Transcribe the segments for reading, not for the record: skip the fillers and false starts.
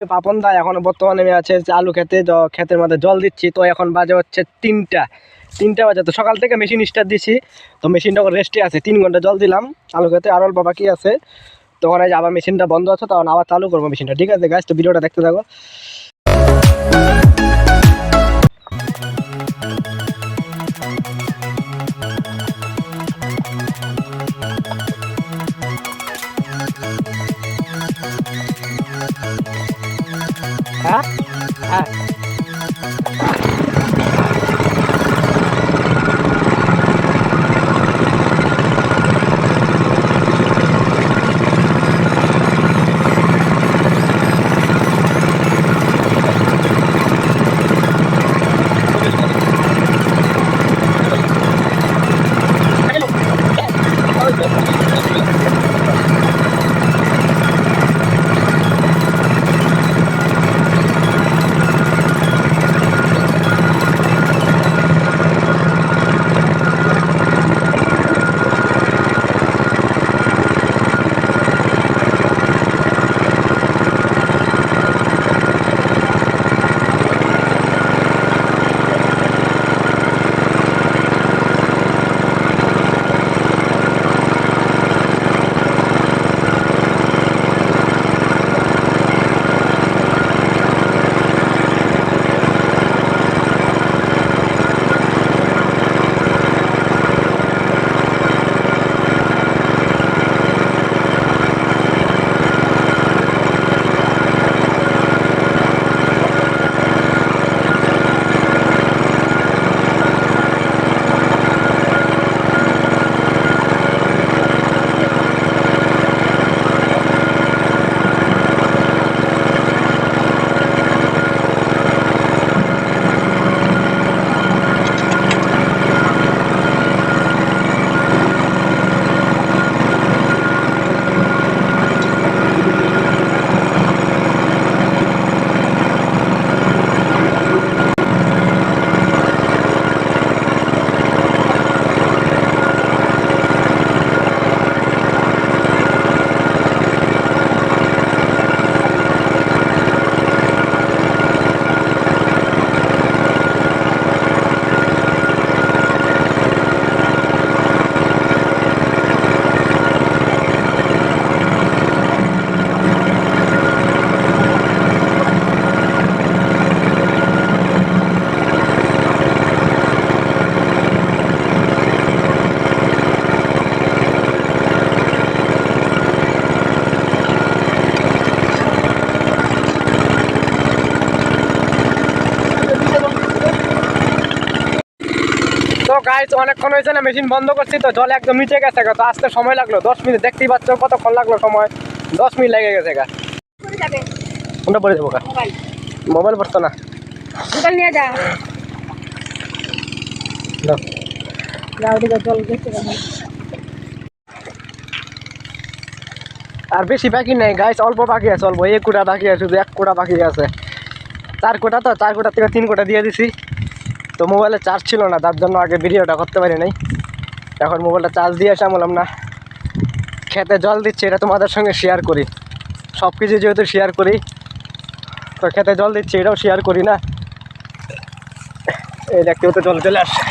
পাপন দা এখন বর্তমানে আমি আছে আলু খেতে, ক্ষেতের মধ্যে জল দিচ্ছি। তো এখন বাজে হচ্ছে 3টা বাজে। তো সকাল থেকে মেশিন স্টার্ট দিছি, তো মেশিনটা রেস্টে আছে। 3 ঘন্টা জল দিলাম আলু খেতে, আর অল্প বাকি আছে। তখন এই যে আবার মেশিনটা বন্ধ আছে, তখন আবার চালু করবো মেশিনটা। ঠিক আছে গাইস, তো ভিডিওটা দেখতে থাকো। হ্যাঁ হ্যাঁ তো গাইস অনেকক্ষণ হয়েছে না মেশিন বন্ধ করছি, তো জল একদম নিচে গেছে। তো আসতে সময় লাগলো 10 মিনিট। দেখতেই পাচ্ছ কতক্ষণ লাগলো সময়, 10 মিনিট লেগে গেছে। কোনটা পড়ে যাবো? মোবাইল পড়তো না, নিয়ে যা আর বেশি বাকি নেই গাইস, অল্প বাকি আছে, অল্প 1 কোটা বাকি আছে, শুধু 1 কোটা বাকি আছে। 4 কোটা, তো 4 কোটা থেকে 3 কোটা দিয়ে দিছি। তো মোবাইলে চার্জ ছিল না, তার জন্য আগে ভিডিওটা করতে পারি নাই। এখন মোবাইলটা চার্জ দিয়ে এসে বললাম না খেতে জল দিচ্ছে, এটা তোমাদের সঙ্গে শেয়ার করি। সব কিছু যেহেতু শেয়ার করি, তো খেতে জল দিচ্ছি এটাও শেয়ার করি না। এই দেখতেও তো জল চলে আসছে।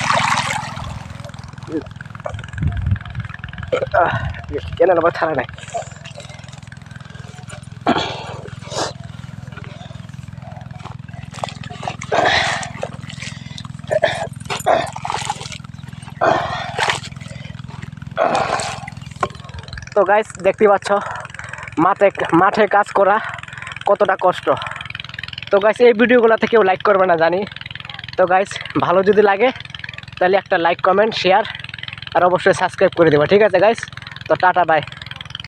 কেন আবার ছাড়া নাই। তো গাইস দেখতে পাচ্ছ মাঠে কাজ করা কতটা কষ্ট। তো গাইস এই ভিডিওগুলোতে কেউ লাইক করবে না জানি। তো গাইস ভালো যদি লাগে তাহলে একটা লাইক, কমেন্ট, শেয়ার আর অবশ্যই সাবস্ক্রাইব করে দেবো। ঠিক আছে গাইস, তো টাটা বাই।